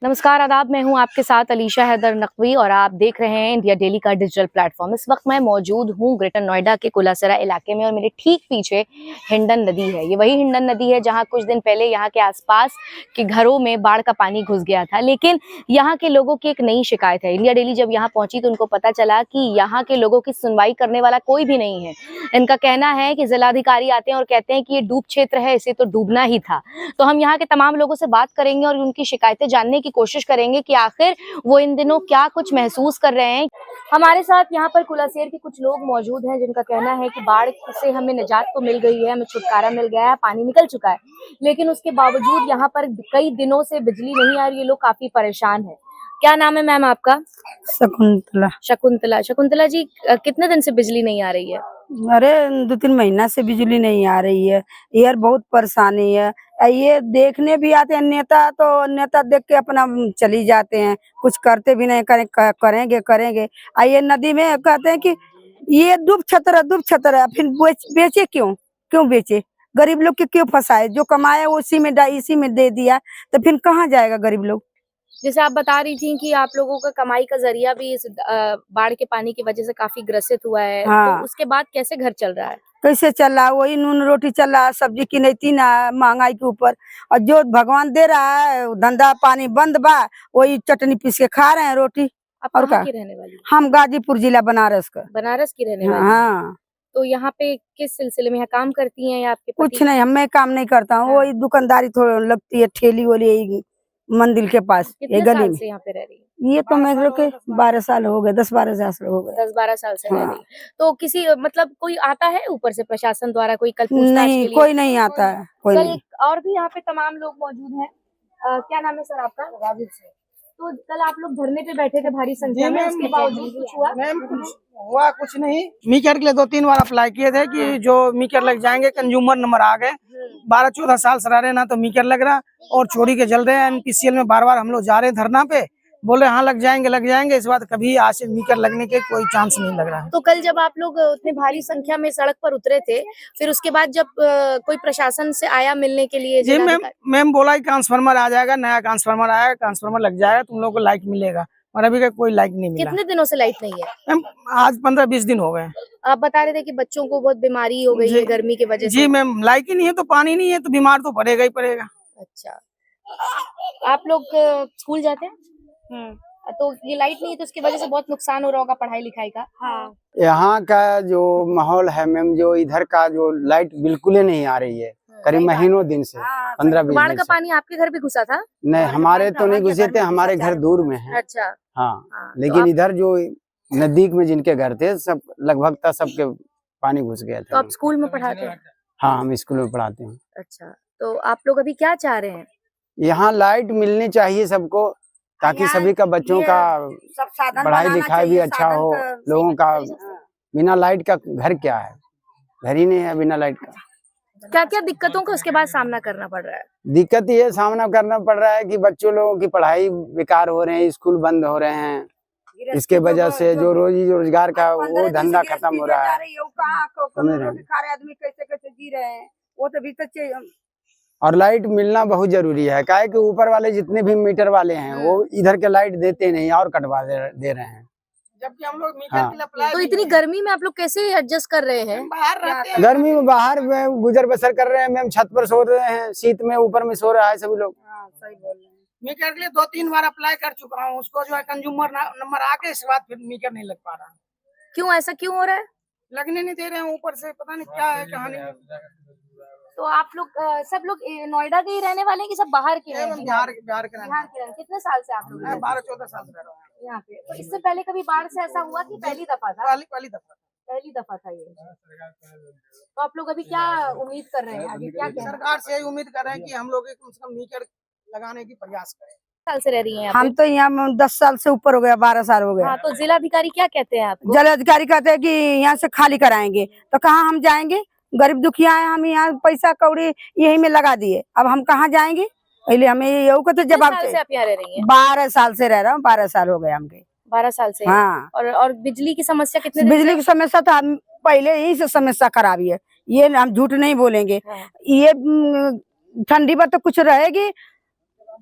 नमस्कार आदाब, मैं हूं आपके साथ अलीशा हैदर नकवी और आप देख रहे हैं इंडिया डेली का डिजिटल प्लेटफॉर्म। इस वक्त मैं मौजूद हूं ग्रेटर नोएडा के कुलासरा इलाके में और मेरे ठीक पीछे हिंडन नदी है। ये वही हिंडन नदी है जहां कुछ दिन पहले यहां के आसपास के घरों में बाढ़ का पानी घुस गया था, लेकिन यहां के लोगों की एक नई शिकायत है। इंडिया डेली जब यहाँ पहुंची तो उनको पता चला कि यहाँ के लोगों की सुनवाई करने वाला कोई भी नहीं है। इनका कहना है कि जिलाधिकारी आते हैं और कहते हैं कि ये डूब क्षेत्र है, इसे तो डूबना ही था। तो हम यहाँ के तमाम लोगों से बात करेंगे और उनकी शिकायतें जानने की कोशिश करेंगे कि आखिर वो इन दिनों क्या कुछ महसूस कर रहे हैं। हमारे साथ यहाँ पर कुलासेर के कुछ लोग मौजूद हैं जिनका कहना है कि बाढ़ से हमें निजात तो मिल गई है, हमें छुटकारा मिल गया है, पानी निकल चुका है, लेकिन उसके बावजूद यहाँ पर कई दिनों से बिजली नहीं आ रही। ये लोग काफी परेशान है। क्या नाम है मैम आपका? शकुंतला। शकुंतला। शकुंतला जी, कितने दिन से बिजली नहीं आ रही है? अरे 2-3 महीना से बिजली नहीं आ रही है। यार बहुत परेशानी है। ये देखने भी आते हैं नेता, तो नेता देख के अपना चली जाते हैं, कुछ करते भी नहीं। करेंगे करेंगे। ये नदी में कहते हैं कि ये डूब छतर, फिर बेचे क्यों क्यों बेचे? गरीब लोग के क्यों फंसाए? जो कमाया वो इसी में दे दिया, तो फिर कहाँ जाएगा गरीब लोग? जैसे आप बता रही थी कि आप लोगों का कमाई का जरिया भी इस बाढ़ के पानी की वजह से काफी ग्रसित हुआ है। हाँ। तो उसके बाद कैसे घर चल रहा है? कैसे चल रहा है? वही नून रोटी चल रहा है, सब्जी की नहीं ना महंगाई के ऊपर। और जो भगवान दे रहा है धंधा पानी बंद बा, वही चटनी पीस के खा रहे हैं रोटी। आप और कहाँ क्या? की रहने वाली? हम गाजीपुर जिला बनारस का। बनारस की रहने वाली? हाँ। तो यहाँ पे किस सिलसिले में यहाँ काम करती हैं या आपके पति? कुछ नहीं, मैं काम नहीं करता हूँ। हाँ। वही दुकानदारी थोड़ी लगती है, ठेली वोली मंदिर के पास, ये कितने गली साल में। से यहाँ पे रह रही है? ये तो मैं लोग के 12 साल हो गए, 10-12 साल हो गए। 10-12 साल से रह हाँ। रही है। तो किसी मतलब कोई आता है ऊपर से प्रशासन द्वारा, कोई कल पूछताछ नहीं, के लिए? कोई नहीं आता है, कोई कल नहीं। और भी यहाँ पे तमाम लोग मौजूद हैं। क्या नाम है सर आपका? राजीव से। तो कल आप लोग धरने पे बैठे थे भारी संख्या में, उसके बावजूद कुछ हुआ? मैम कुछ नहीं। मीटर के लिए 2-3 बार अप्लाई किए थे कि जो मीटर लग जाएंगे, कंज्यूमर नंबर आ गए। 12-14 साल से रह रहे ना, तो मीटर लग रहा और चोरी के जल रहे हैं। NPCL में बार हम लोग जा रहे हैं धरना पे, बोले हाँ लग जाएंगे। इस बात कभी आज से मीटर लगने के कोई चांस नहीं लग रहा है। तो कल जब आप लोग उतने भारी संख्या में सड़क पर उतरे थे, फिर उसके बाद जब कोई प्रशासन से आया मिलने के लिए? जी मैम बोला कि ट्रांसफार्मर आ जाएगा, नया ट्रांसफार्मर आएगा, ट्रांसफार्मर लग जाएगा, तुम लोग को लाइट मिलेगा। और अभी का कोई लाइट नहीं मिला। कितने दिनों से लाइट नहीं है? मैम आज 15-20 दिन हो गए। आप बता रहे थे कि बच्चों को बहुत बीमारी हो गई है गर्मी की वजह से। जी मैम, लाइट ही नहीं है तो पानी नहीं है तो बीमार तो पड़ेगा ही पड़ेगा। अच्छा, आप लोग स्कूल जाते हैं? तो ये लाइट नहीं है तो उसकी वजह से बहुत नुकसान हो रहा होगा पढ़ाई लिखाई का। हाँ। यहाँ का जो माहौल है मैम, जो इधर का जो लाइट बिल्कुल ही नहीं आ रही है, करीब महीनों दिन से, 15-20 बाढ़ दिन का से। पानी आपके घर भी घुसा था? नहीं, हमारे तो नहीं घुसे थे, हमारे घर दूर में है। अच्छा। हाँ, हाँ, लेकिन इधर जो नजदीक में जिनके घर थे, सब लगभग था सबके पानी घुस गया तो था। आप स्कूल में पढ़ाते हैं? हाँ, हम स्कूल में पढ़ाते हैं। अच्छा, तो आप लोग अभी क्या चाह रहे हैं? यहाँ लाइट मिलनी चाहिए सबको, ताकि सभी का बच्चों का पढ़ाई लिखाई भी अच्छा हो। लोगों का बिना लाइट का घर क्या है? घर ही नहीं है बिना लाइट का। क्या क्या दिक्कतों का उसके बाद सामना करना पड़ रहा है? दिक्कत ये सामना करना पड़ रहा है कि बच्चों लोगों की पढ़ाई बेकार हो रहे हैं, स्कूल बंद हो रहे हैं। इसके वजह से जो रोजगार का वो धंधा खत्म हो रहा है। आदमी कैसे जी रहे हैं, वो तो भी और लाइट मिलना बहुत जरूरी है, काहे कि ऊपर वाले जितने भी मीटर वाले हैं वो इधर के लाइट देते नहीं और कटवा दे रहे हैं। जबकि हम लोग मीटर हाँ। के लिए अप्लाई तो इतनी गर्मी में आप लोग कैसे एडजस्ट कर रहे हैं? बाहर रहते हैं। गर्मी में बाहर में गुजर बसर कर रहे हैं मैम, छत पर सो रहे हैं, शीत में ऊपर में सो रहा है सभी लोग। सही बोल रहे हैं। मीटर के लिए 2-3 बार अप्लाई कर चुका हूँ, उसको जो है कंज्यूमर नंबर आके इसके बाद फिर मीटर नहीं लग पा रहा। क्यों, ऐसा क्यों हो रहा है? लगने नहीं दे रहे हैं ऊपर से, पता नहीं क्या है कहानी। तो आप लोग सब लोग नोएडा के ही रहने वाले हैं कि सब बाहर के हैं? बिहार के बिहार के रहने। कितने साल से आप लोग 12-14 साल से रह रहा हूँ यहाँ पे? तो इससे पहले कभी बाढ़ से ऐसा हुआ कि पहली दफा था? पहली दफा। पहली दफा था ये। तो आप लोग अभी क्या उम्मीद कर रहे हैं, आगे क्या कहना? सरकार से यही उम्मीद कर रहे हैं कि हम लोग कम से कम मीटर लगाने की प्रयास करें। साल से रह रही हैं हम तो यहाँ 10 साल से ऊपर हो गया, 12 साल हो गया। हाँ, तो जिलाधिकारी क्या कहते हैं आपको? जिलाधिकारी कहते हैं कि यहाँ से खाली कराएंगे, तो कहाँ हम जाएंगे? गरीब दुखिया है, हम यहाँ पैसा कौड़ी यही में लगा दिए, अब हम कहाँ जाएंगे? पहले हमें यही कहते जवाब से आप यहाँ रह रही हैं? 12 साल से रह रहा हूँ, 12 साल हो गए हमके। 12 साल से? हाँ। और बिजली की समस्या कितने दिन बिजली की समस्या तो हम पहले ही से समस्या खराबी है, ये हम झूठ नहीं बोलेंगे। हाँ। ये ठंडी में तो कुछ रहेगी,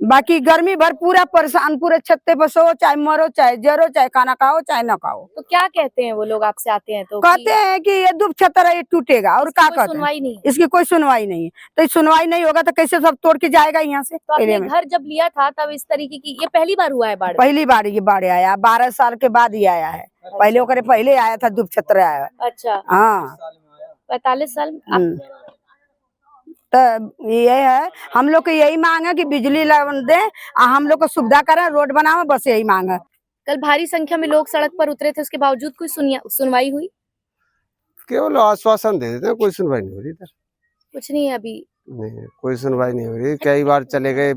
बाकी गर्मी भर पूरा परेशान, पूरे छत्ते पर सो, चाहे मरो, चाहे जरो, चाहे खाना खाओ, चाहे न खाओ। तो क्या कहते हैं वो लोग आपसे आते हैं तो कहते हैं कि ये दुब छतर है, ये टूटेगा, और क्या कहते हैं, सुनवाई नहीं है। इसकी कोई सुनवाई नहीं है। तो सुनवाई नहीं होगा तो कैसे सब तोड़ के जाएगा यहाँ से। तो आपने एरिया में घर जब लिया था तब इस तरीके की ये पहली बार हुआ है बाढ़? पहली बार ये बाढ़ आया, 12 साल के बाद ही आया है। पहले ओकरे पहले आया था, दुब छतर आया। अच्छा, हाँ 45 साल तो ये है, हम लोग की यही मांग है कि बिजली दे, हम लोग को सुविधा करें, रोड बनावे, बस यही मांग है। कल भारी संख्या में लोग सड़क पर उतरे थे, उसके बावजूद कोई सुनवाई हुई? केवल आश्वासन दे देते हैं, कोई सुनवाई नहीं हो रही इधर। कुछ नहीं है अभी? नहीं, कोई सुनवाई नहीं हो रही। कई बार चले गए,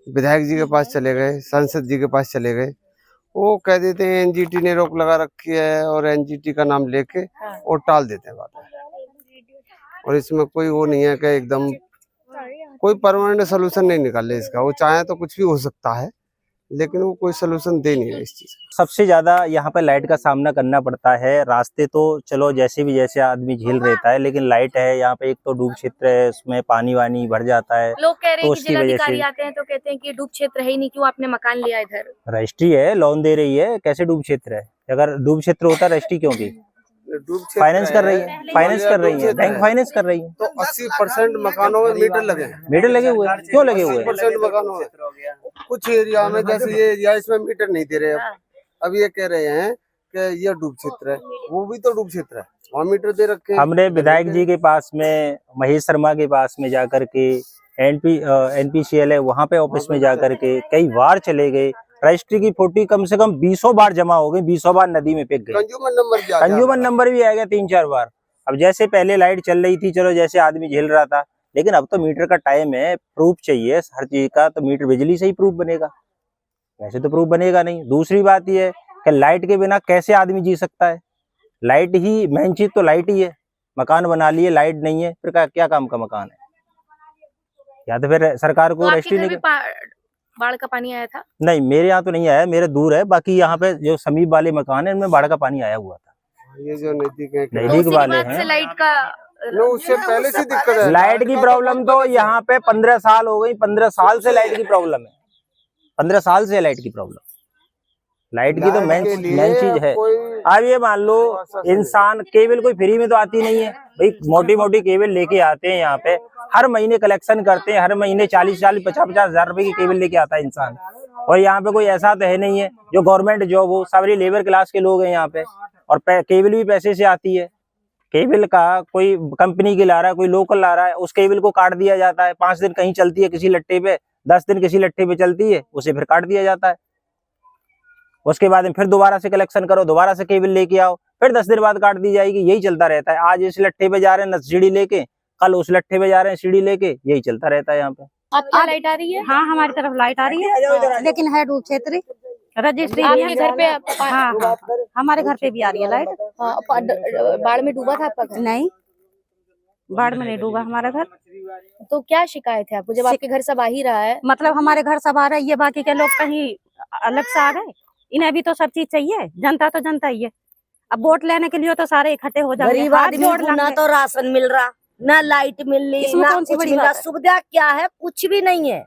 विधायक जी के पास चले गए, सांसद जी के पास चले गए, वो कह देते हैं एनजीटी ने रोक लगा रखी है, और एनजीटी का नाम लेके और टाल देते हैं बातें। और इसमें कोई वो नहीं है कि एकदम कोई परमानेंट सोल्यूशन नहीं निकाले इसका। वो चाहे तो कुछ भी हो सकता है, लेकिन वो कोई सोल्यूशन दे नहीं रहे इस चीज का। सबसे ज्यादा यहाँ पे लाइट का सामना करना पड़ता है। रास्ते तो चलो जैसे भी जैसे आदमी झेल रहता है, लेकिन लाइट है यहाँ पे, एक तो डूब क्षेत्र है, उसमें पानी वानी भर जाता है। लोग कह रहे तो हैं कि उसकी वजह जिलाधिकारी से आते हैं तो कहते हैं कि डूब क्षेत्र है ही नहीं, क्यों आपने मकान लिया इधर? रजिस्ट्री है, लोन दे रही है, कैसे डूब क्षेत्र है? अगर डूब क्षेत्र होता रजिस्ट्री क्यों की? फाइनेंस कर रही है, फाइनेंस कर रही है, बैंक फाइनेंस कर रही है। तो 80% मकानों में मीटर लगे हैं। मीटर लगे हुए हैं, क्यों लगे हुए हैं? 80% मकानों में, कुछ एरिया में जैसे ये एरिया, इसमें मीटर नहीं दे रहे। अब ये कह रहे हैं कि ये डूब क्षेत्र है, वो भी तो डूब क्षेत्र है, वहाँ मीटर दे रखे हैं। हमने विधायक जी के पास में, महेश शर्मा के पास में जाकर के, NPCL है वहाँ पे ऑफिस में जाकर के कई बार चले गए। रजिस्ट्री की फोटो कम से कम 20 बार जमा हो गई, 20 बार नदी में फेंक गई। कंज्यूमर नंबर भी आ गया 3-4 बार। अब जैसे पहले लाइट चल रही थी, चलो जैसे आदमी झेल रहा था, लेकिन अब तो मीटर का टाइम है, प्रूफ चाहिए हर चीज का, तो मीटर बिजली से ही प्रूफ बनेगा, वैसे तो प्रूफ बनेगा नहीं। दूसरी बात यह है कि लाइट के बिना कैसे आदमी जी सकता है? लाइट ही मेन चीज, तो लाइट ही है। मकान बना लिए, लाइट नहीं है, फिर क्या काम का मकान है? या तो फिर सरकार को रजिस्ट्री नहीं। बाढ़ का पानी आया था? नहीं, मेरे यहाँ तो नहीं आया, मेरे दूर है। बाकी यहाँ पे जो समीप वाले मकान है, उनमें बाढ़ का पानी आया हुआ था। ये जो नजदीक वाले हैं, लाइट का उससे पहले से दिक्कत है। लाइट की प्रॉब्लम तो यहाँ पे 15 साल हो गई, 15 साल से लाइट की प्रॉब्लम है। 15 साल से लाइट की प्रॉब्लम, लाइट की तो मेन चीज है। अब ये मान लो इंसान, केबल कोई फ्री में तो आती नहीं है भाई, मोटी मोटी केबल लेके आते हैं यहाँ पे, हर महीने कलेक्शन करते हैं, हर महीने 40-50 हजार रुपए की केबल लेके आता है इंसान। और यहाँ पे कोई ऐसा तो है नहीं है जो गवर्नमेंट जॉब हो, सारी लेबर क्लास के लोग हैं यहाँ पे, और केबल भी पैसे से आती है। केबल का कोई कंपनी की ला रहा है, कोई लोकल ला रहा है, उस केबल को काट दिया जाता है। 5 दिन कहीं चलती है किसी लट्टे पे, 10 दिन किसी लट्टे पे चलती है, उसे फिर काट दिया जाता है। उसके बाद में फिर दोबारा से कलेक्शन करो, दोबारा से केबल लेके आओ, फिर 10 दिन बाद काट दी जाएगी। यही चलता रहता है। आज इस लट्ठे पे जा रहे हैं सीढ़ी लेके, कल उस लट्ठे पे जा रहे हैं सीढ़ी लेके, यही चलता रहता है यहाँ पे। आपकी लाइट आ रही है? हाँ, हमारी तरफ लाइट आ रही है, लेकिन है डूब क्षेत्र। रजिस्ट्री आपके घर पे? हाँ, हमारे घर पे भी आ रही है लाइट। बाढ़ में डूबा था आपका घर? नहीं, बाढ़ में नहीं डूबा हमारा घर। तो क्या शिकायत है आपको जब आपके घर सब आ ही रहा है? मतलब हमारे घर सब आ रहा है, ये बाकी के लोग कहीं अलग से आ गए, इन्हें भी तो सब चीज चाहिए। जनता तो जनता ही है। अब वोट लेने के लिए तो सारे इकट्ठे हो जाएंगे। गरीब आदमी को ना तो राशन मिल रहा, ना लाइट मिल रही, ना कुछ मिल रहा। सुविधा क्या है? कुछ भी नहीं है।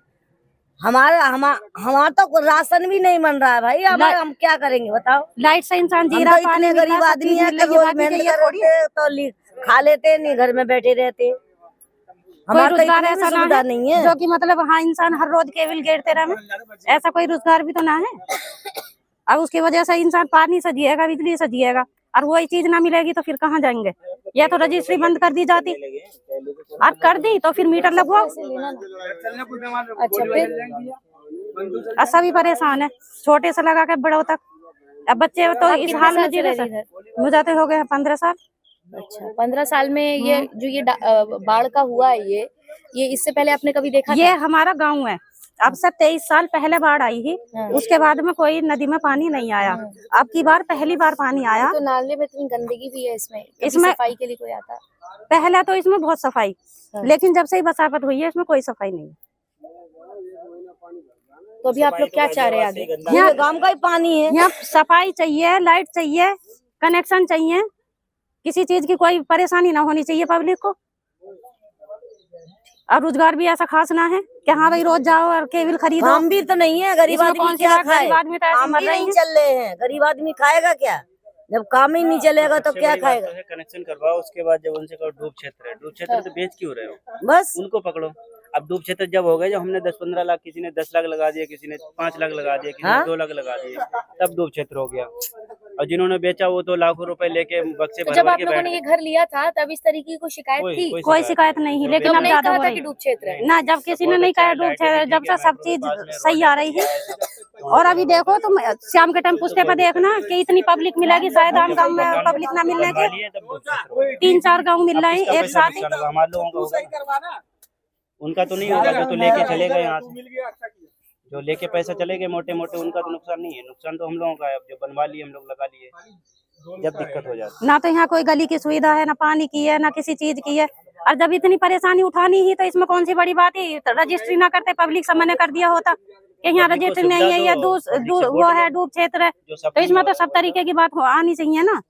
हमारा तो राशन भी नहीं बन रहा है भाई। हम क्या करेंगे बताओ? लाइट से इंसान जी रहा, इतने गरीब आदमी है कि रोज मेहनत करते तो खा लेते नहीं, घर में बैठे रहते। हमारा रोजगार ऐसा सुविधा नहीं है जो कि मतलब हाँ इंसान हर रोज केबल गेरते रहे, ऐसा कोई रोजगार भी तो ना है। अब उसकी वजह से इंसान पानी से जिएगा, बिजली से जिएगा, और वही चीज ना मिलेगी तो फिर कहाँ जाएंगे? या तो रजिस्ट्री बंद कर दी जाती, और कर दी तो फिर मीटर लगवाओ। अच्छा, फिर सभी परेशान है, छोटे से लगा के बड़ों तक। अब बच्चे तो इस हाल में जी रहे, मुझे तो हो गए 15 साल। अच्छा, 15 साल में ये जो ये बाढ़ का हुआ है, ये इससे पहले आपने कभी देखा? ये हमारा गांव है, अब से 23 साल पहले बाढ़ आई थी, उसके बाद में कोई नदी में पानी नहीं आया। अब की बार पहली बार पानी आया। तो नाले में इतनी गंदगी भी है, इसमें सफाई के लिए कोई आता? पहले तो इसमें बहुत सफाई, लेकिन जब से ही बसावट हुई है इसमें कोई सफाई नहीं। तो अभी आप लोग क्या चाह रहे हैं आगे? यहाँ गांव का ही पानी है, यहाँ सफाई चाहिए, लाइट चाहिए, कनेक्शन चाहिए, किसी चीज की कोई परेशानी ना होनी चाहिए पब्लिक को, और रोजगार भी ऐसा खास ना है। कि हाँ भाई रोज जाओ और केबल खरीदो। काम भी तो नहीं है, गरीब इसमें आदमी कौन सी क्या बात, खाए? गरीब आदमी तो ऐसे काम मर भी रहे नहीं हैं। चल रहे हैं, गरीब आदमी खाएगा क्या? जब काम ही नहीं चलेगा तो क्या खाएगा? कनेक्शन करवाओ, उसके बाद जब उनसे कहो डूब क्षेत्र है, डूब क्षेत्र में तो बेच क्यों रहे हो? बस उनको पकड़ो। अब डूब क्षेत्र जब हो गए, जब हमने 10-15 लाख, किसी ने 10 लाख लगा दिए, किसी ने 5 लाख लगा दिए, किसी ने हाँ? 2 लाख लगा दिए, तब डूब क्षेत्र हो गया। और जिन्होंने बेचा वो तो लाखों रुपए लेके बक्से तो भर जब भर आप के लोगों बैठ ने ये गए। घर लिया था तब इस तरीके की कोई शिकायत थी? कोई शिकायत नहीं, लेकिन तब अब नहीं ज्यादा कहा हो था रही कि डूब क्षेत्र है? ना, जब किसी ने नहीं कहा डूब क्षेत्र, जब से सब चीज सही आ रही है। और अभी देखो तुम शाम के टाइम पुष्टे पर देखना कि इतनी पब्लिक मिलेगी, शायद आम गाँव में पब्लिक ना मिलने के 3-4 गाँव मिल रहे हैं एक साथ ही। हमारे लोगों का होगा, उनका तो नहीं होगा। जो तो लेके चले गए यहाँ से, जो लेके पैसा चले गए मोटे मोटे, उनका तो नुकसान नहीं है। नुकसान तो हम लोगों का है। अब जो बनवा लिए हम लोग लगा लिए, जब दिक्कत हो जाती ना तो यहाँ कोई गली की सुविधा है, ना पानी की है, ना किसी चीज की है। और जब इतनी परेशानी उठानी ही तो इसमें कौन सी बड़ी बात है? तो रजिस्ट्री ना करते, पब्लिक सामने कर दिया होता कि यहाँ रजिस्ट्री नहीं है, या वो है डूब क्षेत्र है, तो इसमें तो सब तरीके की बात आनी चाहिए ना।